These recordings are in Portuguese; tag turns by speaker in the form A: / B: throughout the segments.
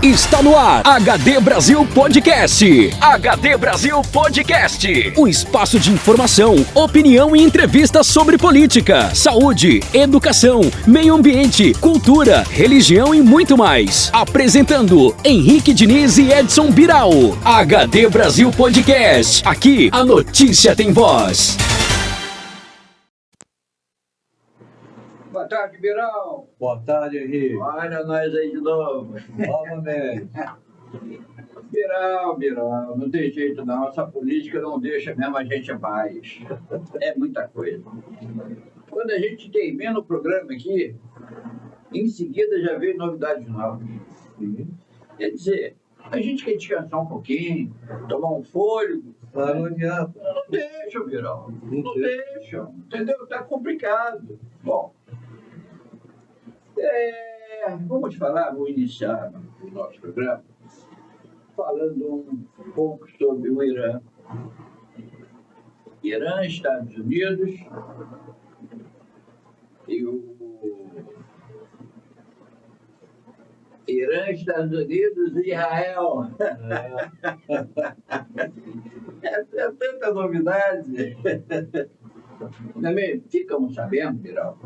A: Está no ar, HD Brasil Podcast. HD Brasil Podcast. Um espaço de informação, opinião e entrevistas sobre política, saúde, educação, meio ambiente, cultura, religião e muito mais. Apresentando Henrique Diniz e Edson Biral. HD Brasil Podcast. Aqui a notícia tem voz.
B: Boa tarde, Biral.
C: Boa tarde, Henrique.
B: Olha nós aí de novo.
C: Novamente.
B: Biral, não tem jeito não. Essa política não deixa mesmo a gente em paz. É muita coisa. Quando a gente termina o programa aqui, em seguida já vem novidades novas. Quer dizer, a gente quer descansar um pouquinho, tomar um fôlego.
C: Mas não adianta.
B: Não deixa, Biral. Não deixa. Entendeu? Tá complicado. Bom. Vamos falar, vou iniciar o nosso programa falando um pouco sobre o Irã. Irã, Estados Unidos e Irã, Estados Unidos e Israel. É tanta novidade. Também ficamos sabendo, Biral,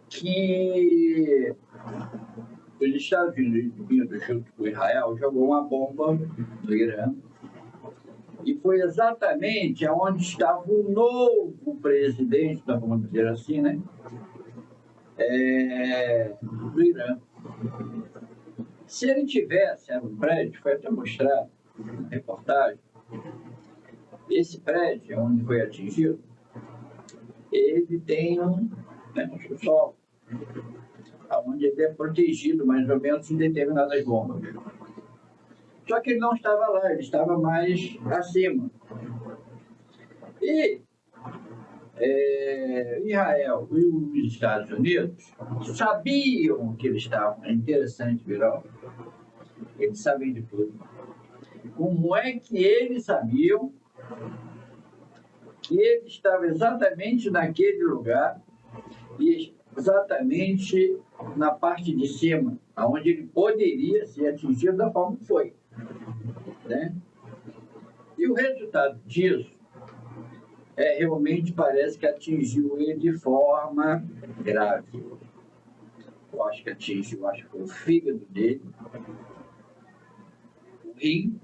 B: que os Estados Unidos, junto com Israel, jogou uma bomba no Irã. E foi exatamente onde estava o novo presidente, vamos dizer assim, né? Do Irã. Se ele tivesse, era um prédio, foi até mostrado na reportagem, esse prédio onde foi atingido, ele tem um subsolo, onde ele é protegido mais ou menos de determinadas bombas. Só que ele não estava lá, ele estava mais acima. E Israel e os Estados Unidos sabiam que eles estavam. É interessante, Biral. Eles sabem de tudo. Como é que eles sabiam que ele estava exatamente naquele lugar e exatamente na parte de cima, onde ele poderia ser atingido da forma que foi, né? E o resultado disso realmente parece que atingiu ele de forma grave. Eu acho que foi o fígado dele, o rim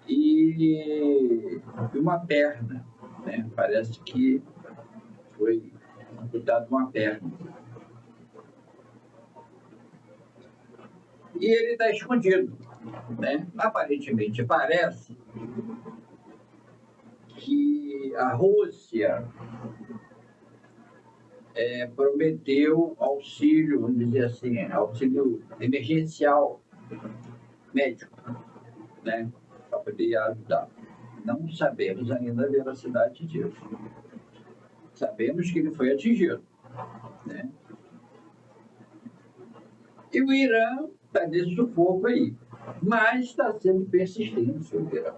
B: e uma perna, né? Parece que foi amputado uma perna. E ele está escondido, né? Aparentemente parece que a Rússia prometeu auxílio, vamos dizer assim, auxílio emergencial médico, né? Para poder ajudar. Não sabemos ainda a veracidade disso. Sabemos que ele foi atingido, né? E o Irã está nesse sufoco aí, mas está sendo persistente o Irã.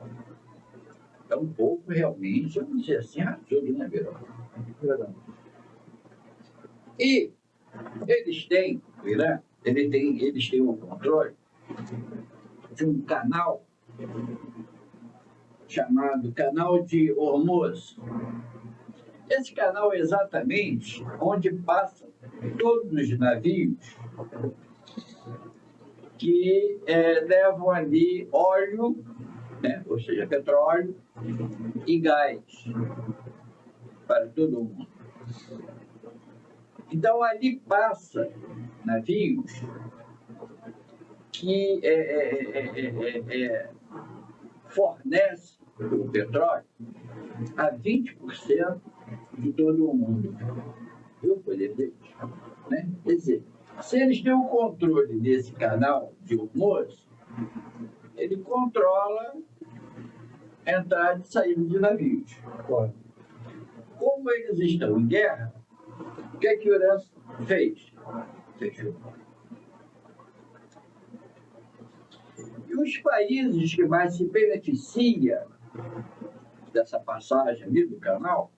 B: É um pouco realmente, vamos dizer assim, raçudo, né, Irã? E eles têm, o Irã, eles têm o controle de um canal chamado Canal de Hormuz. Esse canal é exatamente onde passam todos os navios que levam ali óleo, né, ou seja, petróleo e gás para todo mundo. Então, ali passa navios que fornecem o petróleo a 20% de todo o mundo. Viu o poder deles? Né? Quer dizer, se eles têm o controle desse canal de Hormuz, ele controla a entrada e saída de navios. Como eles estão em guerra, o que o Irã fez? Fechou. E os países que mais se beneficiam dessa passagem ali do canal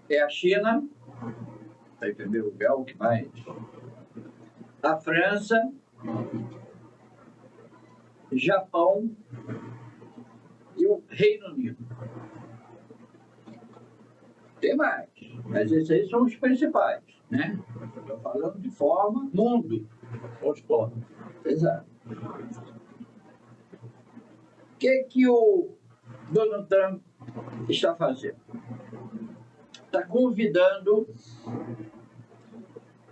B: é a China, está em primeiro lugar, o que mais? a França, Japão e o Reino Unido. Tem mais, mas esses aí são os principais, né? Estou falando de forma mundo. Exato. O que o Donald Trump está fazendo? Está convidando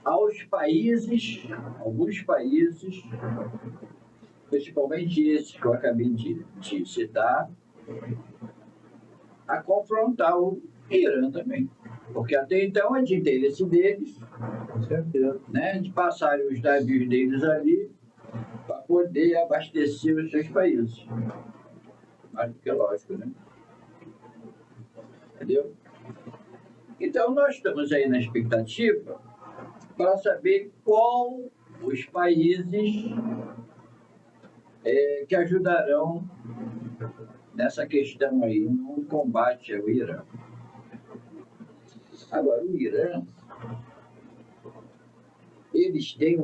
B: aos países, alguns países, principalmente esses que eu acabei de citar, a confrontar o Irã também. Porque até então é de interesse deles,
C: Com certeza.
B: né, de passarem os navios deles ali para poder abastecer os seus países. Mais do que lógico, né? Entendeu? Então, nós estamos aí na expectativa para saber qual os países que ajudarão nessa questão aí, no combate ao Irã. Agora, o Irã, eles têm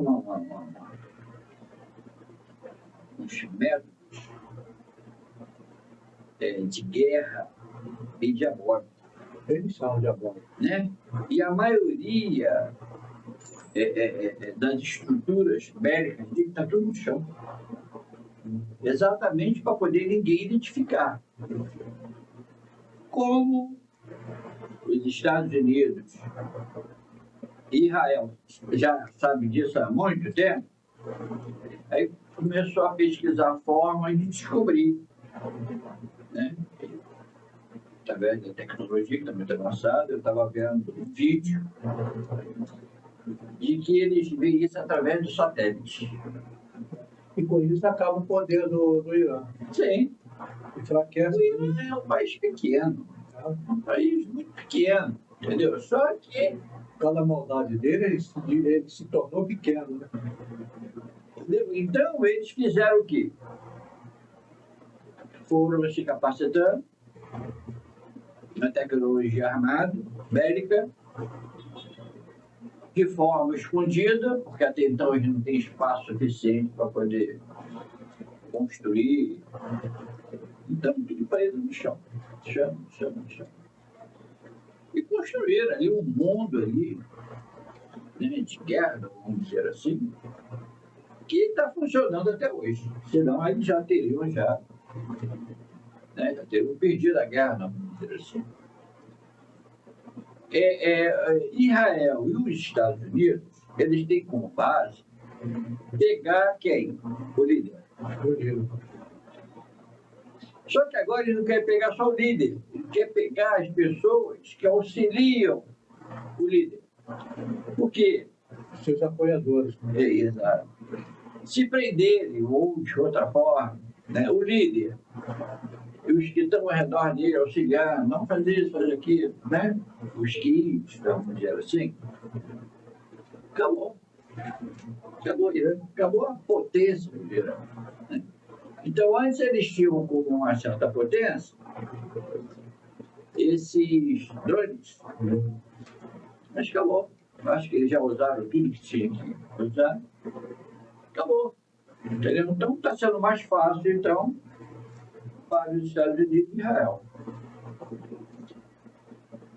B: uns métodos de guerra e diabólica,
C: Eles são diabólicos.
B: né? E a maioria das estruturas bélicas está tudo no chão. Exatamente para poder ninguém identificar. Como os Estados Unidos e Israel já sabem disso há muito tempo, aí começou a pesquisar formas de descobrir, né? Através da tecnologia que está muito avançada, eu estava vendo um vídeo de que eles veem isso através do satélite.
C: E com isso acaba o poder do Irã.
B: Sim,
C: Enfraquece.
B: o Irã é um país pequeno, um país muito pequeno, entendeu? Só que,
C: Cada maldade dele, ele se tornou pequeno, né?
B: entendeu? Então, eles fizeram o quê? Foram se capacitando na tecnologia armada, bélica, de forma escondida, porque até então eles não têm espaço suficiente para poder construir. Então, tudo preso no chão. Chão. E construíram ali um mundo ali, né, de guerra, vamos dizer assim, que está funcionando até hoje. Senão eles já teriam já perdido a guerra, vamos dizer assim. Israel e os Estados Unidos, eles têm como base pegar quem? O líder. Só que agora ele não quer pegar só o líder, ele quer pegar as pessoas que auxiliam o líder. Por quê?
C: Seus apoiadores. Né?
B: Exato. Se prenderem ou de outra forma, né, o líder e os que estão ao redor dele auxiliar, não fazer isso, fazer aquilo, né? Os kits, vamos dizer assim, acabou. Acabou a potência do Irã. Né? Então, antes eles tinham como uma certa potência esses drones, mas acabou. Acho que eles já usaram tudo que tinha que usar. Acabou. Entendeu? Então, está sendo mais fácil, então, para os Estados Unidos e Israel.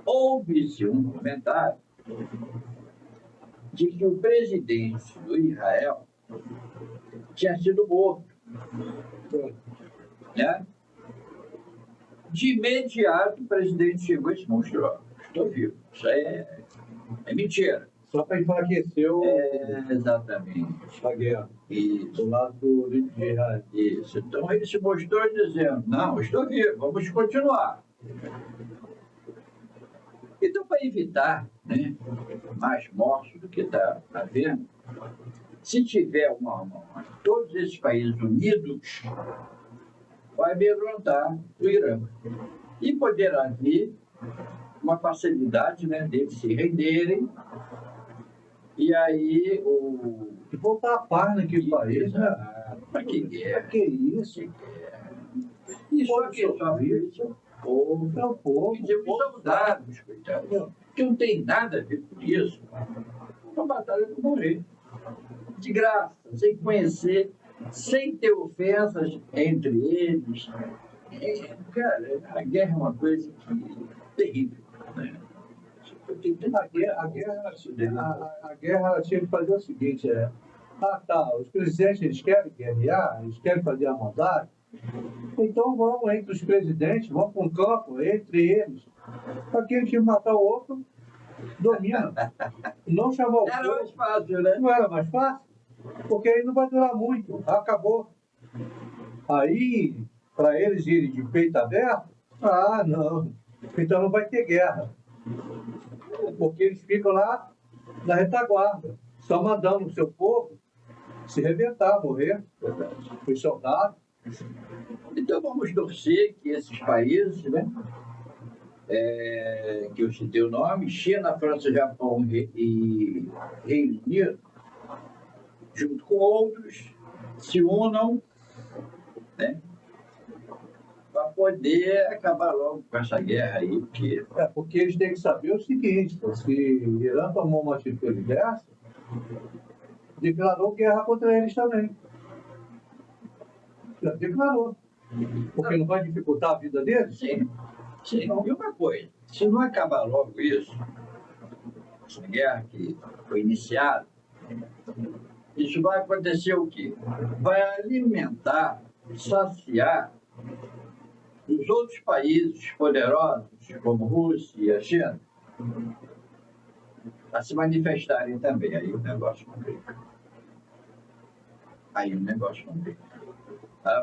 B: Houve-se um comentário de que o presidente do Israel tinha sido morto. Né? De imediato, o presidente chegou e se mostrou: estou vivo. Isso aí é mentira.
C: Só para enfraquecer
B: Exatamente.
C: a guerra.
B: Isso.
C: Do lado de Israel.
B: Isso. Então ele se mostrou dizendo: não, estou vivo, vamos continuar. Então, para evitar, né, mais mortes do que está havendo, se tiver todos esses países unidos, vai amedrontar o Irã. E poderá haver uma facilidade, né, deles se renderem. E aí
C: E voltar a paz naquele país, né?
B: Para que guerra?
C: Que isso?
B: Isso aqui só viu isso.
C: É o povo.
B: Os soldados, coitados, que não tem nada a ver com isso. Uma batalha para morrer. de graça, sem conhecer, sem ter ofensas entre eles. Cara, a guerra é uma coisa terrível, né?
C: A guerra tinha que fazer o seguinte, os presidentes eles querem guerrear, eles querem fazer a maldade, então vamos entre os presidentes, vamos para um campo, entre eles, aquele que matar o outro, domina. Não chamar o
B: Era
C: povo.
B: mais fácil, né?
C: Não era mais fácil? Porque aí não vai durar muito, acabou. Aí, para eles irem de peito aberto, não, então não vai ter guerra. Porque eles ficam lá na retaguarda, só mandando o seu povo se rebentar, morrer, os soldados.
B: Então vamos torcer que esses países, né, que eu citei o nome, China, França, Japão e Reino Unido, junto com outros, se unam, né, para poder acabar logo com essa guerra aí,
C: Porque eles têm que saber o seguinte, se Irã tomou uma atitude dessa, declarou guerra contra eles também. Já declarou. Porque não vai dificultar a vida deles?
B: sim. E uma coisa, se não acabar logo isso, essa guerra que foi iniciada, isso vai acontecer o quê? Vai alimentar, saciar os outros países poderosos, como Rússia e a China, a se manifestarem também. Aí o negócio complica. Aí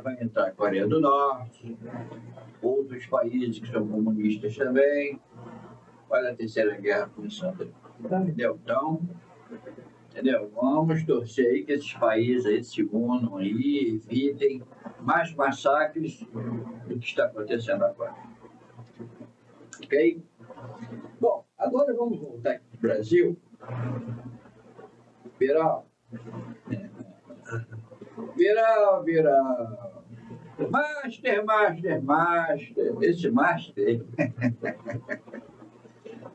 B: vai entrar a Coreia do Norte, outros países que são comunistas também. Olha a terceira guerra começando. Entendeu? Então, vamos torcer aí que esses países aí se unam aí, evitem mais massacres do que está acontecendo agora. Ok? Bom, agora vamos voltar aqui para o Brasil. Viral. Master.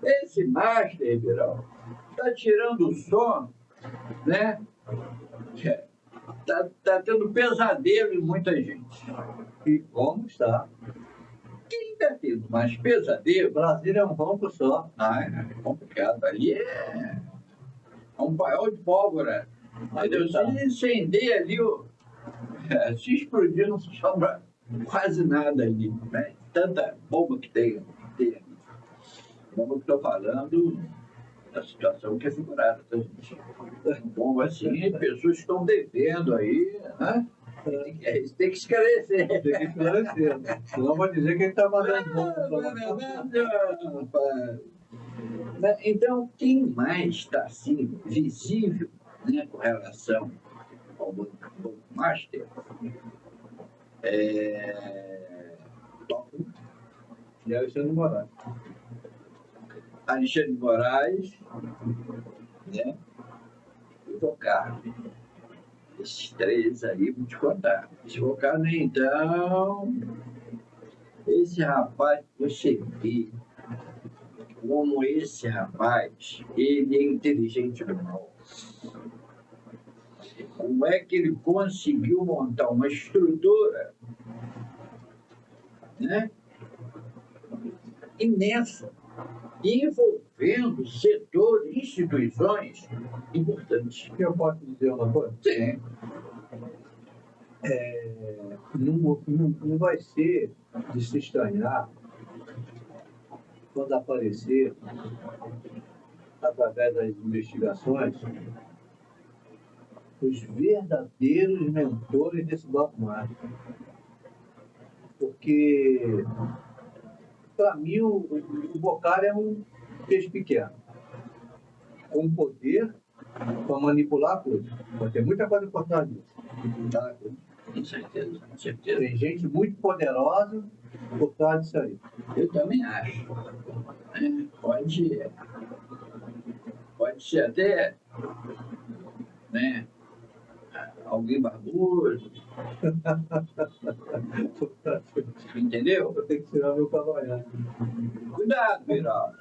B: Esse Master, Viral, está tirando o sono, né? Tá tendo pesadelo em muita gente.
C: E como está?
B: Quem está tendo mais pesadelo?
C: Brasília é um banco só.
B: É complicado. Ali é um paiol de pólvora. Entendeu? Se incender ali, se explodir, não sobra quase nada ali. Né? Tanta bomba que tem ali. Bomba que estou falando da situação que é figurada. Tá, gente? Bomba assim, pessoas estão devendo aí, né? Tem que esclarecer.
C: Tem que esclarecer. Senão vai dizer que ele está mandando bomba.
B: Então, quem mais está assim, visível, né, com relação ao Banco Master
C: E Alexandre Moraes.
B: Alexandre de Moraes, né, e o Bocardo. Esses três aí, vou te contar. Esse Bocardo, então, esse rapaz, você vê como esse rapaz, ele é inteligente demais. Como é que ele conseguiu montar uma estrutura, né, imensa, envolvendo setores, instituições importantes.
C: Eu posso dizer uma coisa?
B: Sim.
C: Não vai ser de se estranhar quando aparecer, através das investigações, os verdadeiros mentores desse Banco Master. Porque, para mim, o Bocardo é um peixe pequeno, com poder para manipular a coisa. Vai ter muita coisa por trás disso.
B: Tá? Com certeza.
C: Tem gente muito poderosa por trás disso aí.
B: Eu também acho. Pode ser até, né, alguém barbudo. Entendeu?
C: Eu tenho que tirar meu cavanhaque.
B: Cuidado, Viral.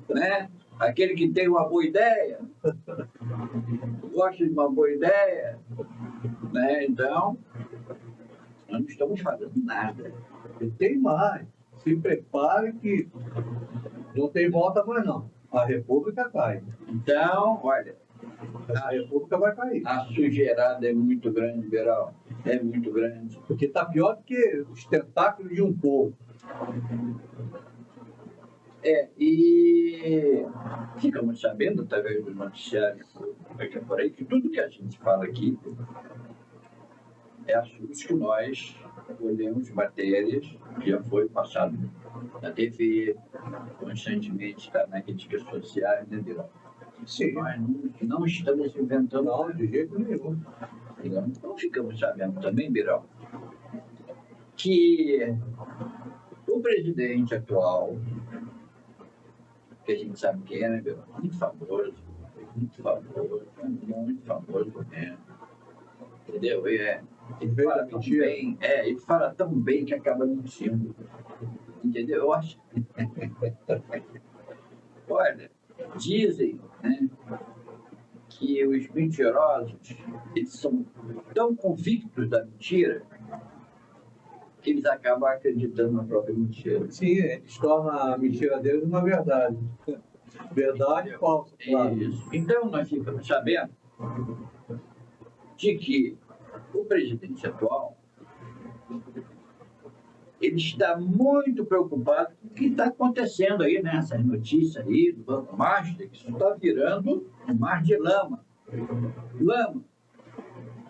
B: Né? aquele que tem uma boa ideia, gosta de uma boa ideia, né? Então, nós não estamos fazendo nada.
C: E tem mais. Se prepare que não tem volta mais não. A República cai.
B: Então, olha,
C: A República vai cair.
B: a sujeirada é muito grande, Beral. É muito grande.
C: Porque está pior do que os tentáculos de um povo.
B: E ficamos sabendo, através do noticiário por aí, que tudo que a gente fala aqui é assuntos que nós olhamos matérias, que já foi passado na TV, constantemente está nas redes sociais, né, Beral?
C: Sim.
B: Nós não estamos inventando
C: Não,
B: nada.
C: de jeito nenhum.
B: Então ficamos sabendo também, Beral, que o presidente atual, que a gente sabe quem é, né, Beral? Muito famoso mesmo. Entendeu? Ele fala tão bem, ele fala tão bem que acaba mentindo. Entendeu? Eu acho. Olha, dizem, né, que os mentirosos, eles são tão convictos da mentira que eles acabam acreditando na própria mentira.
C: Sim, eles tornam a mentira deles uma verdade. Verdade falsa, claro.
B: Isso. Então, nós ficamos sabendo de que o presidente atual ele está muito preocupado com o que está acontecendo aí, né? Essas notícias aí do Banco Master, que isso está virando um mar de lama.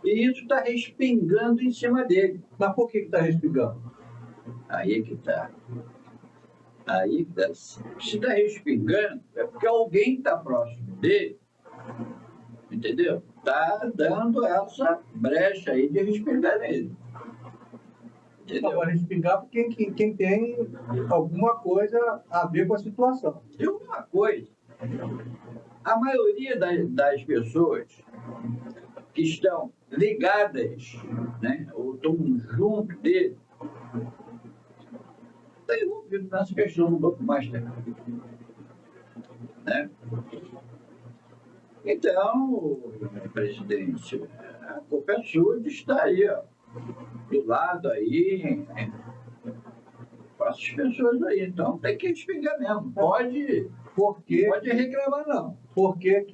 B: E isso está respingando em cima dele.
C: Mas por que está respingando?
B: Aí que está. Se está respingando, é porque alguém está próximo dele, entendeu? Está dando essa brecha aí de respingar nele.
C: Só vai respingar porque quem tem alguma coisa a ver com a situação.
B: E uma coisa, a maioria das pessoas que estão ligadas, né, ou estão junto dele, está envolvido nessa questão do Banco Master. Né? Então, presidente, a culpa é sua de estar aí, ó, do lado aí, com essas pessoas aí. Então tem que respingar mesmo. Pode reclamar, não.
C: Por que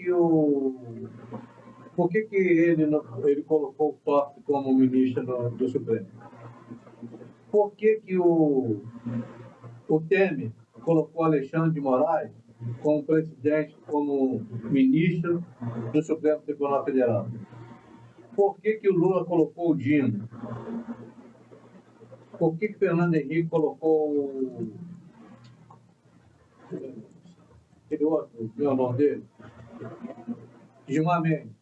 C: ele colocou o Toffoli como ministro do Supremo? Por que o Temer colocou Alexandre de Moraes como presidente, como ministro do Supremo Tribunal Federal? Por que o Lula colocou o Dino? Por que Fernando Henrique colocou aquele outro, meu é o nome dele? Gilmar Mendes.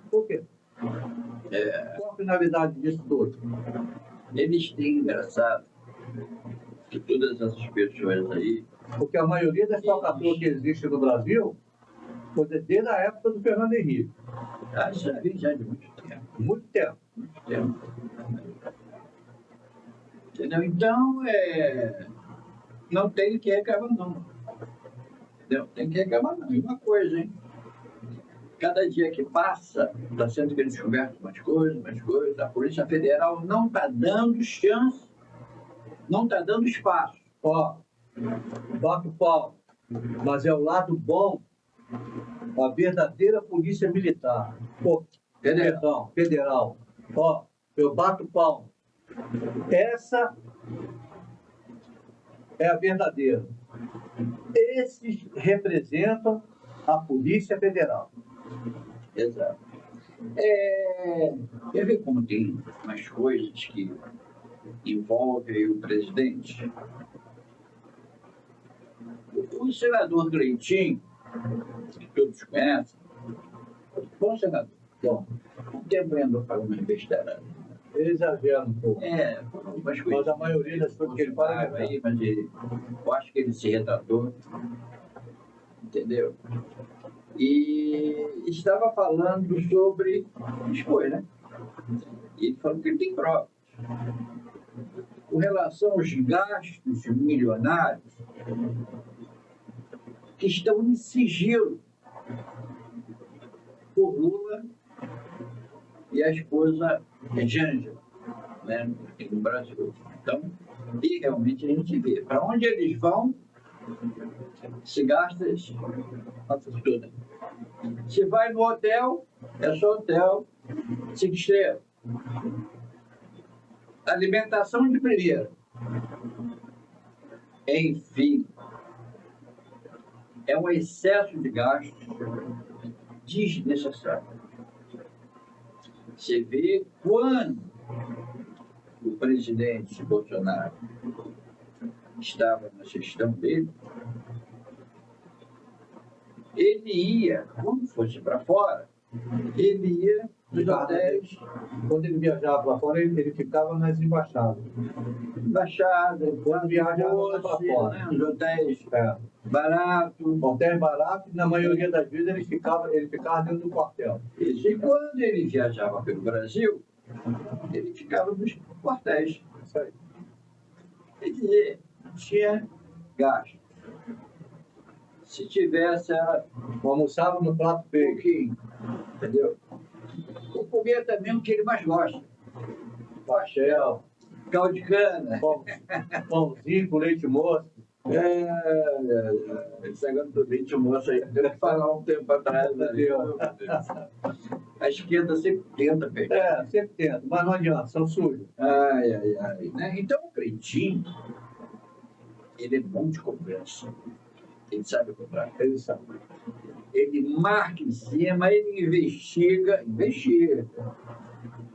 C: Por quê? Qual a finalidade disso tudo?
B: Eles têm engraçado que todas essas pessoas aí.
C: Porque a maioria das falcatruas que existe no Brasil foi desde a época do Fernando Henrique.
B: Isso já de muito tempo.
C: Muito tempo.
B: Entendeu? Então, não tem que reclamar, não. Entendeu? Tem que reclamar, não. E uma coisa, hein? Cada dia que passa, está sendo descoberto mais coisas. A Polícia Federal não está dando chance, não está dando espaço.
C: Ó, bato pau. Mas é o lado bom, a verdadeira polícia militar. Pô, federal. Ó, eu bato pau. Essa é a verdadeira. Esses representam a Polícia Federal.
B: Exato. Quer ver como tem umas coisas que envolvem o presidente? O senador Gleitinho, que todos conhecem, bom senador, bom, o tempo andou falando uma besteira.
C: Ele exagera um pouco.
B: Mas
C: a maioria das coisas que ele fala é
B: aí, mas eu acho que ele se retratou, entendeu? E estava falando sobre expor, né? E ele falou que ele tem provas. Com relação aos gastos milionários que estão em sigilo por Lula e a esposa Janja, né, aqui no Brasil. Então, e realmente a gente vê. Para onde eles vão, se gasta uma fortuna. Se vai no hotel, é só hotel 5 estrelas. Alimentação de primeira. Enfim, é um excesso de gasto desnecessário. Você vê quando o presidente Bolsonaro estava na gestão dele, ele ia, quando fosse para fora, ele ia nos hotéis.
C: Quando ele viajava para fora, ele ficava nas embaixadas.
B: Embaixada,
C: Quando viajava para fora.
B: né, nos hotéis baratos.
C: Hotéis baratos, na maioria das vezes ele ficava dentro do quartel.
B: E quando ele viajava pelo Brasil, ele ficava nos quartéis.
C: Isso aí.
B: Quer dizer, tinha gasto. Se tivesse, era
C: Almoçava no prato
B: um
C: feio.
B: pouquinho, entendeu? Ou comia também o que ele mais gosta.
C: Pastel,
B: Caldo de cana.
C: pãozinho com leite moço.
B: Esse negócio do leite moço aí, deu que falar um tempo atrás. Né? A esquerda sempre tenta pegar.
C: Sempre tenta, mas não adianta, são sujos.
B: Ai. Né? Então o Cleitinho, ele é bom de cobrança. Ele sabe cobrar.
C: Ele sabe.
B: Ele marca em cima, ele investiga.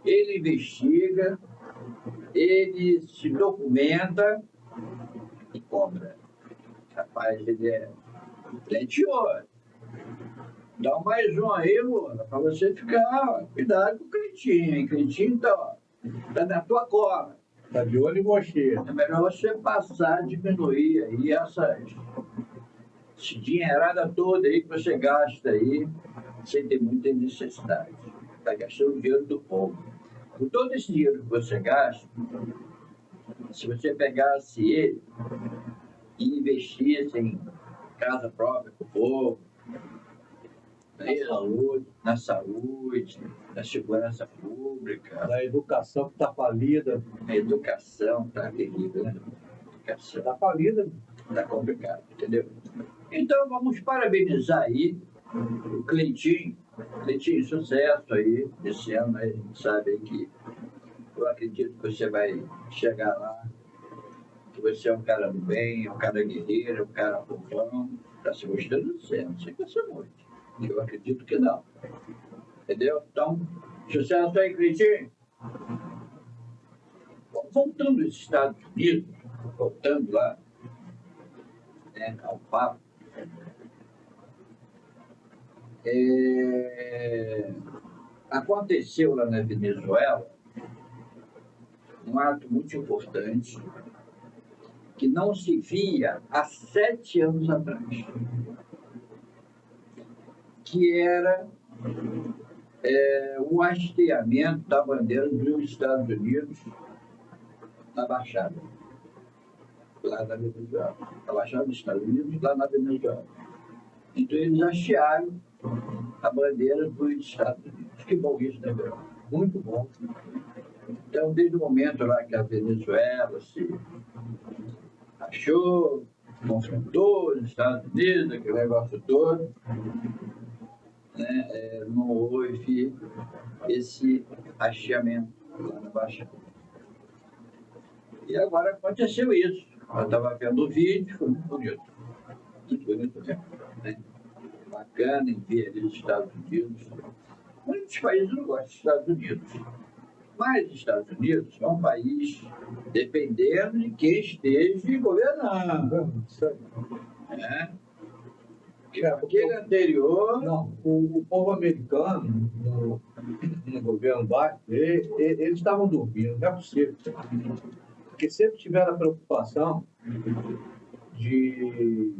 B: Ele investiga, ele se documenta e cobra. Rapaz, ele é leiteoso. Dá mais um aí, Lula, para você ficar. Cuidado com o Cleitinho, hein? Cleitinho tá na tua cola.
C: Tá de olho em você.
B: É melhor você passar, diminuir aí essa dinheirada toda aí que você gasta aí, sem ter muita necessidade. Está gastando o dinheiro do povo. Com todo esse dinheiro que você gasta, se você pegasse ele e investisse em casa própria para o povo, na saúde, na segurança pública,
C: Da educação que está falida.
B: na educação, está terrível, né? Educação.
C: Está falida.
B: Tá complicado, entendeu? Então vamos parabenizar aí o Cleitinho. Cleitinho, sucesso aí esse ano, aí, a gente sabe aí que eu acredito que você vai chegar lá, que você é um cara do bem, é um cara guerreiro, é um cara povão, está se mostrando do céu, não sei que você muito. Eu acredito que não. Entendeu? Então, sucesso aí, Cleitinho. Voltando aos Estados Unidos, voltando lá, ao papo, aconteceu lá na Venezuela um ato muito importante que não se via há 7 anos atrás, que era o hasteamento da bandeira dos Estados Unidos na Baixada, lá na Venezuela. A Baixada dos Estados Unidos, lá na Venezuela. Então eles hastearam a bandeira dos Estados Unidos. Que bom isso, né, meu? Muito bom. Então, desde o momento lá que a Venezuela se achou, confrontou os Estados Unidos, aquele negócio todo, né, não houve esse hasteamento lá na Baixada. E agora aconteceu isso. Eu estava vendo o vídeo, foi muito bonito. Muito bonito mesmo. Né? Bacana em ver ali os Estados Unidos. Muitos países não gostam dos Estados Unidos. Mas os Estados Unidos é um país dependendo de quem esteja governando. Né? Aquele anterior.
C: Não, o povo americano, no governo Biden, eles estavam dormindo, não é possível. Porque sempre tiveram a preocupação de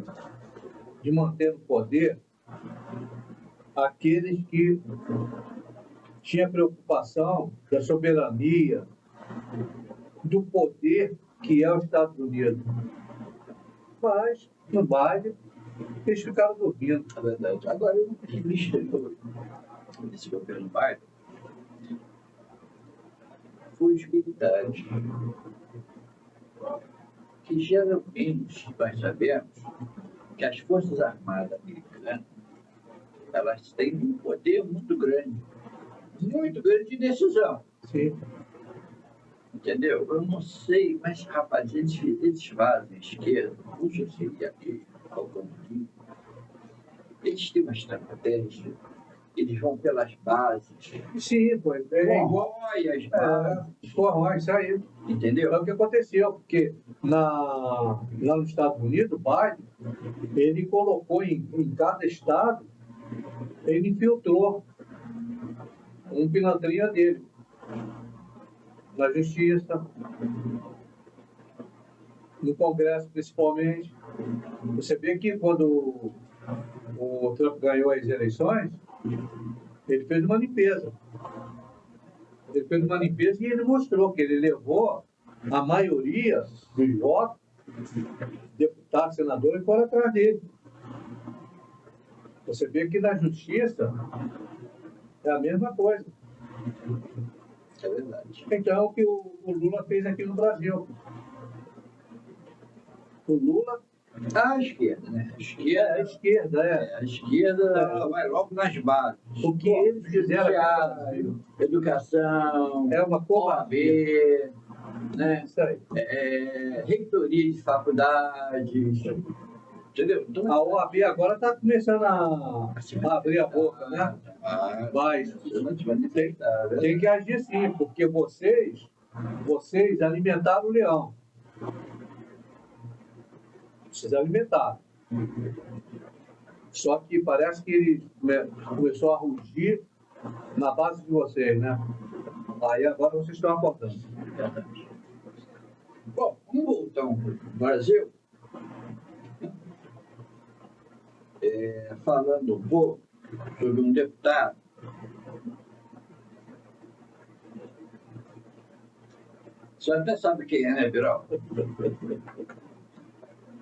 C: manter no poder aqueles que tinham preocupação da soberania, do poder que é os Estados Unidos. Mas, no Biden, eles ficaram dormindo.
B: É verdade. Agora, eu vi exterior desse governo Biden foi os militares, que geralmente nós sabemos que as Forças Armadas americanas elas têm um poder muito grande de decisão.
C: Sim.
B: Entendeu? Eu não sei, mas, rapaz, eles fazem a esquerda, puxa seria aqui, algum aqui. Eles têm uma estratégia, eles vão pelas bases,
C: Sim, pois é igual.
B: corrói as bases,
C: Isso aí.
B: entendeu?
C: É o que aconteceu, porque lá nos Estados Unidos, o Biden, ele colocou em cada estado, ele infiltrou um pilantrinha dele na justiça, no Congresso principalmente. Você vê que quando o Trump ganhou as eleições, ele fez uma limpeza. Ele fez uma limpeza e ele mostrou que ele levou a maioria dos votos, deputados, senadores, foram atrás dele. Você vê que na justiça é a mesma coisa.
B: É verdade.
C: Então, é o que o Lula fez aqui no Brasil. O Lula,
B: A esquerda, né?
C: a esquerda,
B: A esquerda ela vai logo nas bases.
C: O que eles fizeram aqui no
B: Judiciário, educação,
C: é uma
B: OAB,
C: covardia.
B: né?
C: Isso aí.
B: Reitoria de faculdades, entendeu? Então,
C: A OAB agora está começando a abrir a boca, né? Mas tem que agir sim, porque vocês alimentaram o leão. Vocês alimentaram. Só que parece que ele começou a rugir na base de vocês, né? Aí agora vocês estão acordando.
B: Bom, vamos voltar um pouco para o Brasil. Falando um pouco sobre um deputado. Você até sabe quem é, né, Biral?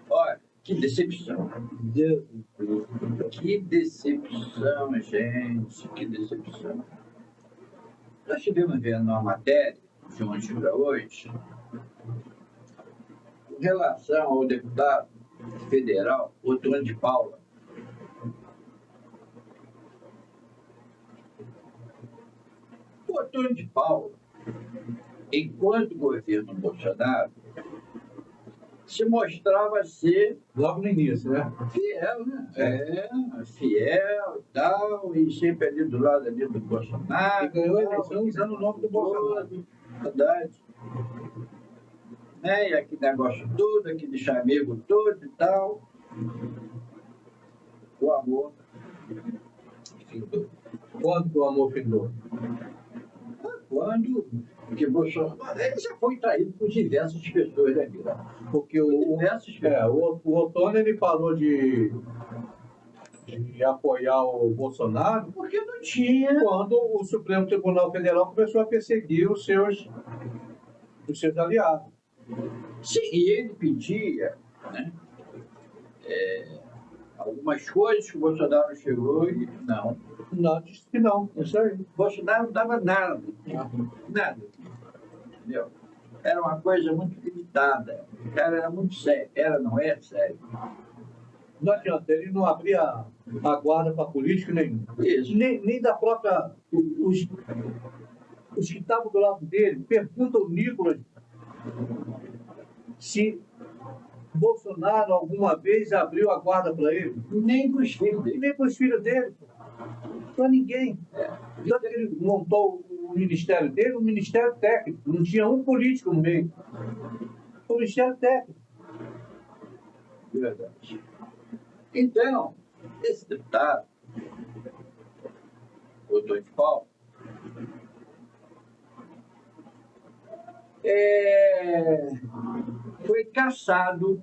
B: Olha, que decepção. Que decepção, gente. Que decepção. Nós estivemos vendo uma matéria, de ontem para hoje, com relação ao deputado federal Ottoni de Paula. O Ottoni de Paula, enquanto governo Bolsonaro, se mostrava ser
C: Logo no início, né?
B: fiel, né? Fiel e tal, e sempre ali do lado ali do Bolsonaro.
C: E ganhou a eleição usando o nome do Bolsonaro.
B: Verdade. E aquele negócio todo, aquele chamego todo e tal. O amor findou.
C: Quando que o amor findou?
B: Quando que Bolsonaro. Ele já foi traído por diversas pessoas da vida.
C: Porque o Ottoni ele parou de apoiar o Bolsonaro
B: Porque não tinha.
C: quando o Supremo Tribunal Federal começou a perseguir os seus aliados.
B: Sim, e ele pedia, né? Algumas coisas que o Bolsonaro chegou e não.
C: Não, disse que não. Isso aí.
B: O Bolsonaro não dava nada. Nada. Entendeu? Era uma coisa muito limitada. O cara era muito sério. Não é sério.
C: Não adianta, ele não abria a guarda para político nenhum.
B: Isso.
C: Nem da própria. Os que estavam do lado dele, perguntam ao Nicolas se Bolsonaro alguma vez abriu a guarda para ele.
B: Nem para os filhos
C: E
B: dele.
C: nem para os filhos dele. Para ninguém. Tanto que ele montou o ministério dele, um ministério técnico. Não tinha um político no meio. O ministério técnico.
B: Verdade. Então, esse deputado, Ottoni de Paula, foi cassado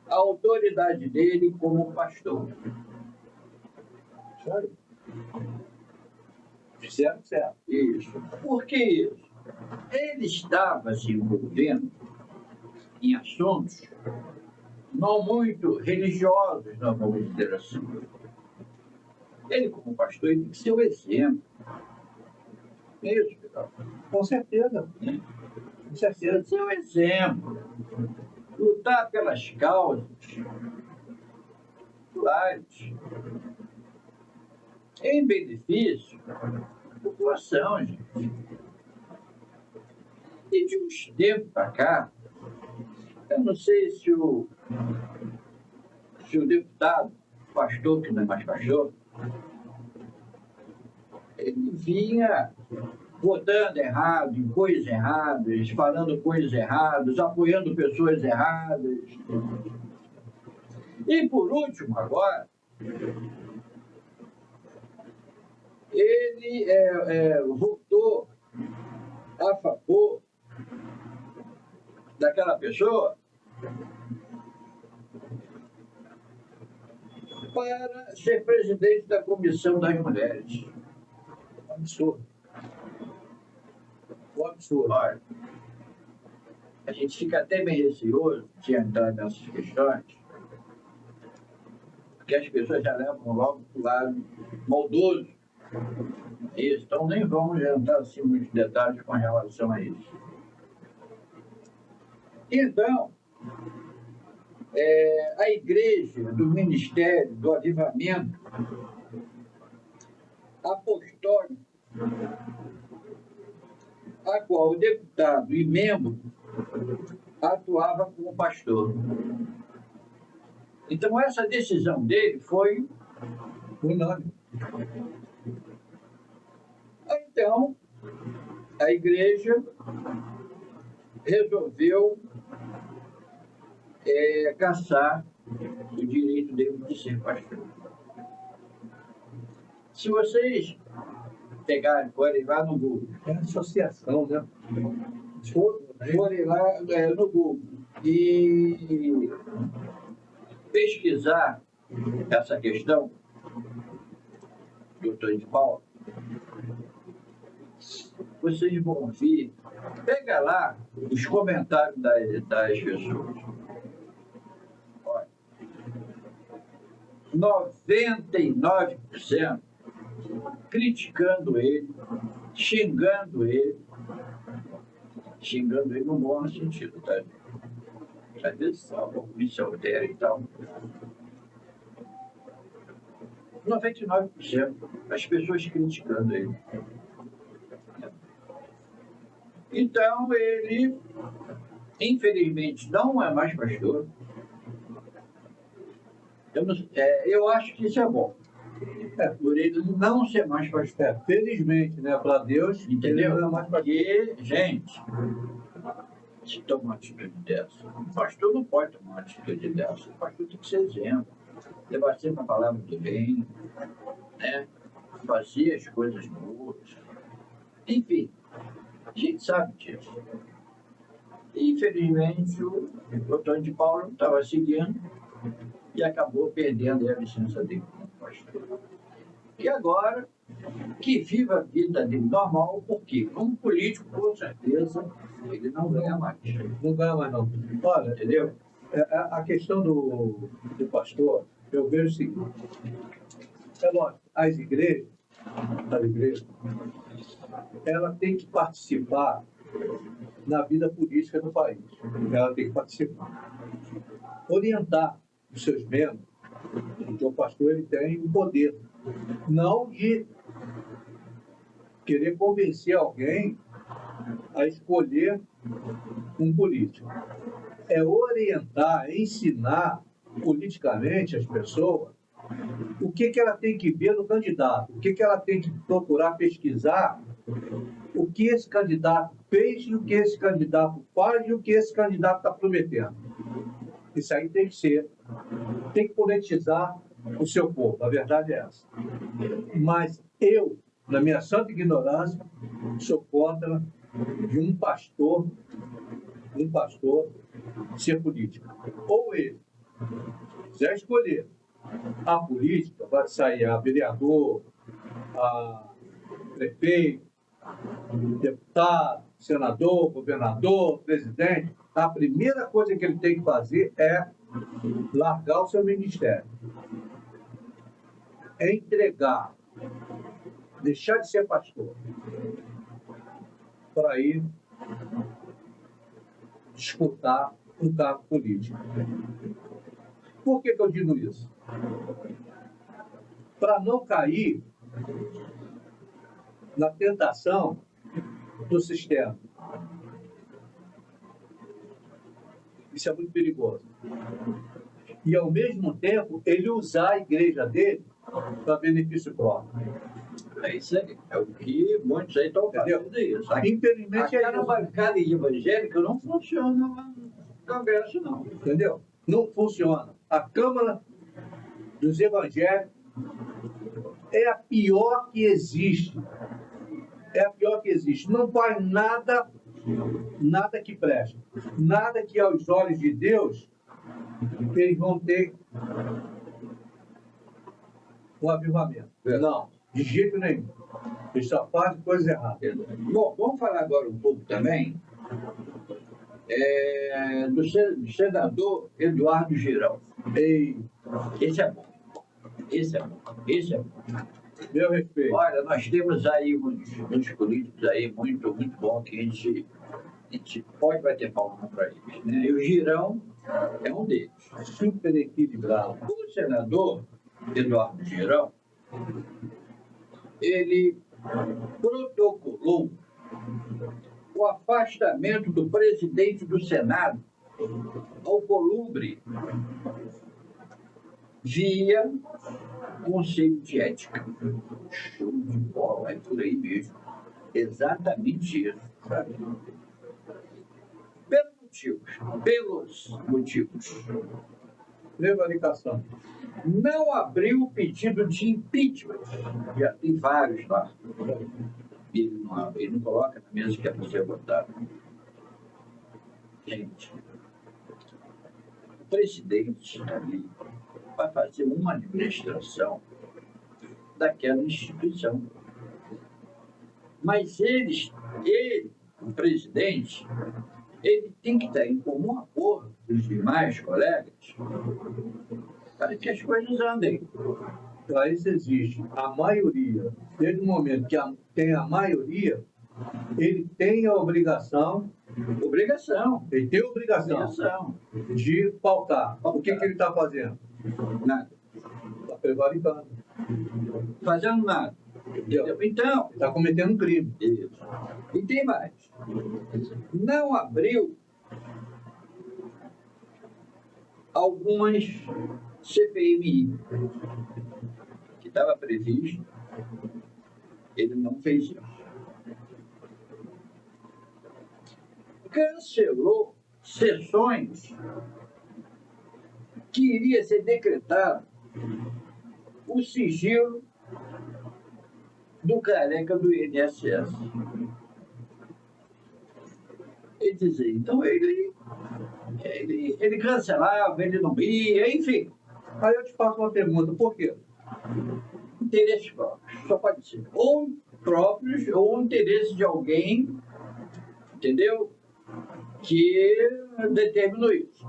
B: a autoridade dele como pastor.
C: Sabe? Fizeram certo.
B: Isso. Por que isso? Ele estava se envolvendo em assuntos não muito religiosos, não vamos dizer assim. Ele, como pastor, ele tem que ser o exemplo. Isso, Pedro.
C: Com certeza. Com certeza.
B: Ser o exemplo. Lutar pelas causas claras, em benefício da população, gente. E de uns tempos para cá, eu não sei se o deputado, pastor, que não é mais pastor, ele vinha votando errado, em coisas erradas, falando coisas erradas, apoiando pessoas erradas. E por último, agora, ele votou a favor daquela pessoa para ser presidente da Comissão das Mulheres.
C: Absurdo. Um absurdo.
B: Olha, a gente fica até meio receoso de entrar nessas questões, porque as pessoas já levam logo para o lado maldoso. Isso, então nem vamos entrar assim muitos detalhes com relação a isso. Então, a igreja do ministério do avivamento apostólico, a qual o deputado e membro atuava como pastor. Então, essa decisão dele foi
C: unânime.
B: Então, a igreja resolveu caçar o direito dele de ser pastor. Se vocês pegarem, forem lá no Google,
C: É associação, né?
B: forem lá no Google e pesquisar essa questão, doutor de Paulo, vocês vão ver, pega lá os comentários das pessoas. Olha, 99% criticando ele, xingando ele no bom sentido, tá? Às vezes salva, polícia altera e tal. 99% das pessoas criticando ele. Então, ele, infelizmente, não é mais pastor. Eu acho que isso é bom. Por ele não ser mais pastor.
C: Felizmente, né? Para Deus,
B: Entendeu?
C: ele não é mais pastor.
B: Porque, gente, se toma uma atitude dessa, o pastor não pode tomar uma atitude dessa. O pastor tem que ser exemplo. Levar sempre a palavra do bem, né? Fazer as coisas boas. Enfim, a gente sabe disso. Infelizmente, o doutor de Paulo estava seguindo e acabou perdendo a licença dele como pastor. E agora, que viva a vida dele normal, porque como político, com certeza, ele não ganha mais.
C: Não ganha mais, não. Olha,
B: Entendeu?
C: a questão do pastor, eu vejo o seguinte. É lógico, as igrejas, ela tem que participar na vida política do país. Ela tem que participar. Orientar os seus membros, porque o pastor ele tem um poder, não de querer convencer alguém a escolher um político. É orientar, ensinar politicamente as pessoas o que ela tem que ver no candidato, o que ela tem que procurar pesquisar, o que esse candidato fez, o que esse candidato faz e o que esse candidato está prometendo. Isso aí tem que ser, tem que politizar o seu povo, a verdade é essa. Mas eu, na minha santa ignorância, sou contra de um pastor ser político. Ou ele quiser escolher a política, vai sair a vereador, a prefeito, deputado, senador, governador, presidente, a primeira coisa que ele tem que fazer é largar o seu ministério, é entregar, deixar de ser pastor, para ir disputar um cargo político. Por que eu digo isso? Para não cair na tentação do sistema. Isso é muito perigoso. E, ao mesmo tempo, ele usar a igreja dele para benefício próprio.
B: É isso aí. É o que muitos aí estão fazendo isso.
C: Infelizmente, é
B: Aquela
C: isso.
B: bancada evangélica não funciona no Congresso, não.
C: Entendeu? Não funciona. A Câmara dos Evangélicos é a pior que existe. É a pior que existe. Não faz nada que preste. Nada que aos olhos de Deus eles vão ter um avivamento. Não, de jeito nenhum. Eles só fazem coisa errada.
B: Bom, vamos falar agora um pouco também do senador Eduardo Girão.
C: Ei,
B: Esse é bom. Esse é bom. Esse é bom.
C: meu respeito.
B: Olha, nós temos aí uns políticos aí muito bom que a gente pode bater palma para eles. Né? E o Girão é um deles.
C: Super equilibrado.
B: O senador Eduardo Girão, ele protocolou o afastamento do presidente do Senado, Alcolumbre, via Conselho de Ética. Show de bola, é por aí mesmo. Exatamente isso, sabe? Pelos motivos.
C: Prevaricação.
B: Não abriu o pedido de impeachment. Já tem vários lá. Ele não coloca na mesa que é para ser votado. Gente, o presidente ali vai fazer uma administração daquela instituição. Mas ele, o presidente, ele tem que estar em comum acordo com os demais colegas para que as coisas andem.
C: Para isso existe a maioria. Desde o momento que tem a maioria, ele tem a obrigação
B: Obrigação
C: de pautar. O que ele está fazendo?
B: Nada.
C: Está prevaricando.
B: Fazendo nada.
C: Entendeu?
B: Então,
C: Está cometendo um crime.
B: isso. E tem mais. Não abriu algumas CPMI que estava previsto. Ele não fez isso. Cancelou sessões que iria ser decretado o sigilo do careca do INSS. Quer dizer, então ele cancelava, ele não ia, enfim.
C: Aí eu te faço uma pergunta, por quê?
B: Interesses próprios, só pode ser. Ou próprios, ou interesse de alguém, entendeu? Que determinou isso.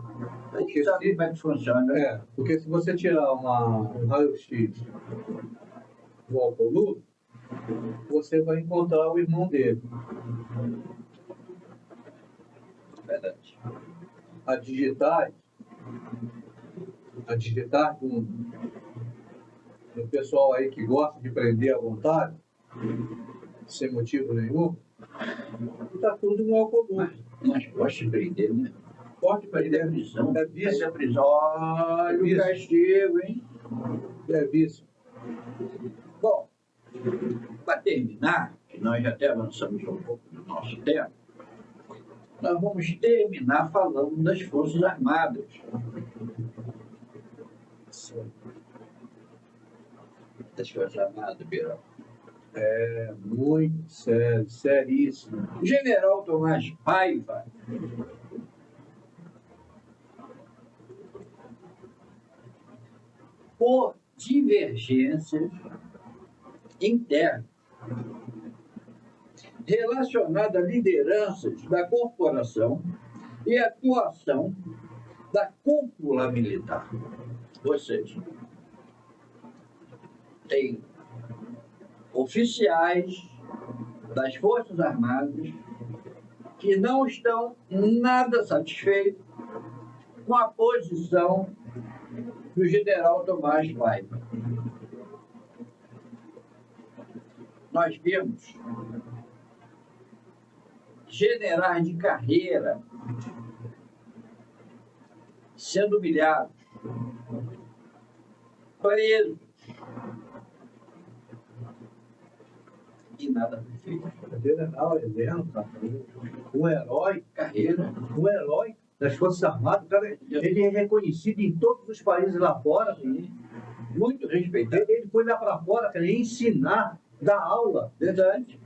B: A gente sabe como é que funciona.
C: Porque se você tirar um raio-x do Alcolumbre, você vai encontrar o irmão dele.
B: Verdade.
C: A digitar do pessoal aí que gosta de prender à vontade, sem motivo nenhum, está tudo no Alcolumbre.
B: Mas pode prender, né?
C: Pode
B: Prender a
C: prender.
B: prisão.
C: É vício.
B: Prender a prisão. Olha o castigo, hein?
C: É vício.
B: Bom, para terminar, que nós já até avançamos um pouco do nosso tempo, nós vamos terminar falando das Forças Armadas. Das Forças Armadas, Beirão.
C: É muito sério, seríssimo.
B: General Tomás Paiva por divergências internas relacionadas a lideranças da corporação e atuação da cúpula militar. Ou seja, tem oficiais das Forças Armadas que não estão nada satisfeitos com a posição do general Tomás Paiva. Nós vimos generais de carreira sendo humilhados, presos, e nada foi feito.
C: O general Heleno, um herói,
B: Carreira.
C: um herói das Forças Armadas, cara, ele é reconhecido em todos os países lá fora.
B: Sim. Muito respeitado.
C: Ele foi lá para fora, cara, ensinar, dar aula.
B: Verdade.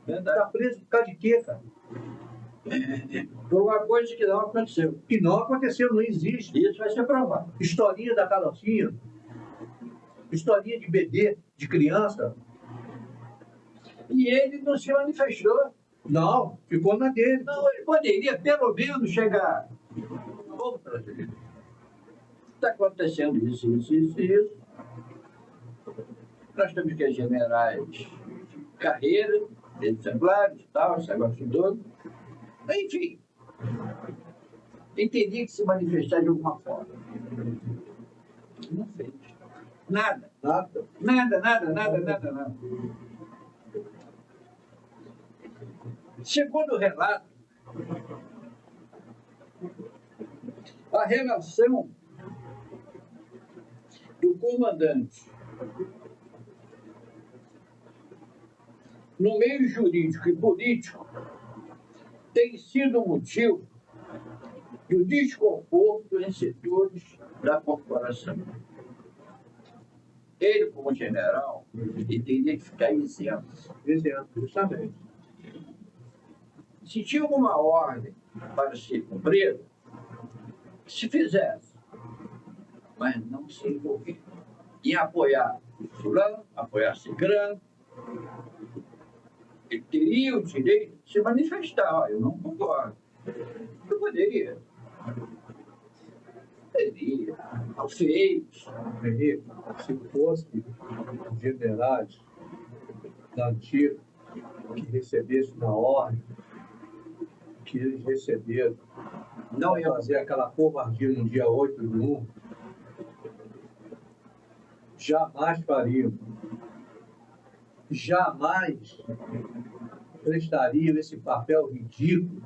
B: Verdade.
C: Está preso por causa de quê, cara?
B: Por uma coisa que não aconteceu.
C: Que não aconteceu, não existe.
B: Isso vai ser provado.
C: Historinha da carrocinha, historinha de bebê, de criança.
B: E ele não se manifestou.
C: Não, ficou na dele.
B: Não, ele poderia pelo menos chegar. Ô, brasileiro, está acontecendo isso. Nós temos que generais de carreira, exemplares e tal, esse negócio todo. Enfim, entendi que se manifestar de alguma forma. Não fez. Nada. Nada. Segundo o relato, a relação do comandante no meio jurídico e político tem sido motivo do desconforto em setores da corporação. Ele, como general, ele teria que ficar isento.
C: Justamente.
B: Se tinha alguma ordem para ser cumprida, se fizesse, mas não se envolver em apoiar fulano, apoiar ciclano. Ele teria o direito de se manifestar. Eu não concordo. Eu poderia. Teria. Não fez.
C: Se fosse generais da antiga que recebessem na ordem que eles receberam, não ia fazer aquela covardia no dia 8 de 1, jamais fariam. Jamais prestariam esse papel ridículo,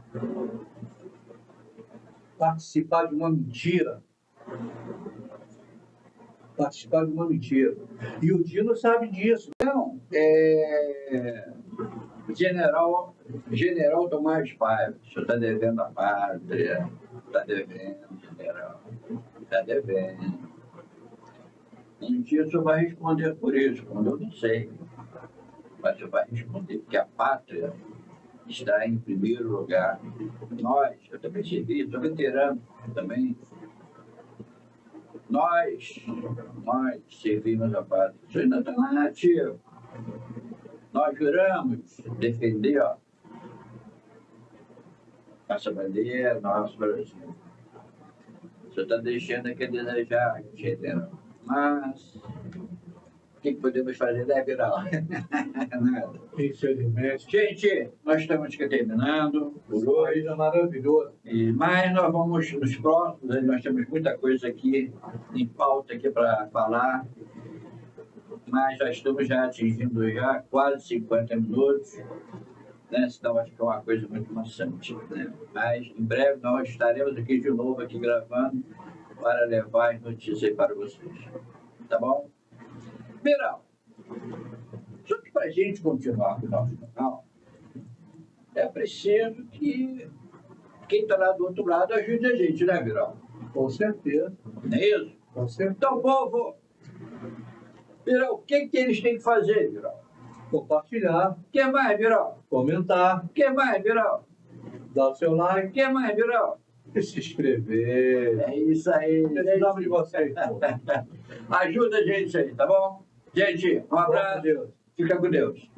C: participar de uma mentira. E o Dino sabe disso.
B: Então, General Tomás Paiva, o senhor está devendo a pátria, está devendo, general, está devendo. Um dia o senhor vai responder por isso, quando eu não sei. Mas o senhor vai responder, porque a pátria está em primeiro lugar. Nós, eu também servi, sou veterano também. Nós servimos a pátria. Isso ainda está na narrativa. Nós juramos defender nossa bandeira, nosso Brasil. O senhor está deixando aqui a desejar, general. Mas o que podemos fazer, né, Viral? Nada.
C: Infelizmente.
B: Gente, nós estamos terminando por hoje.
C: É maravilhoso.
B: Mas nós vamos nos próximos, nós temos muita coisa aqui em pauta aqui para falar. Mas já estamos atingindo quase 50 minutos, né? Então acho que é uma coisa muito maçante, né? Mas em breve nós estaremos aqui de novo, aqui gravando, para levar as notícias para vocês. Tá bom? Viral, só que para a gente continuar com o nosso canal, é preciso que quem está lá do outro lado ajude a gente, né, Viral?
C: Com certeza.
B: Não é isso?
C: Com certeza.
B: Então, povo, Viral, o que eles têm que fazer, Viral?
C: Compartilhar.
B: O que mais, Viral?
C: Comentar.
B: O que mais, Viral?
C: Dar o seu like.
B: O que mais, Viral?
C: E se inscrever.
B: É isso aí.
C: Precisamos de vocês, pô.
B: Ajuda a gente aí, tá bom? Gente, um abraço.
C: Deus.
B: Fica com Deus.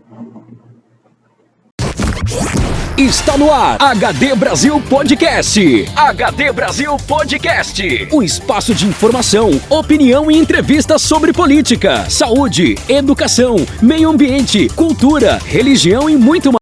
A: Está no ar, HD Brasil Podcast. HD Brasil Podcast. O espaço de informação, opinião e entrevistas sobre política, saúde, educação, meio ambiente, cultura, religião e muito mais.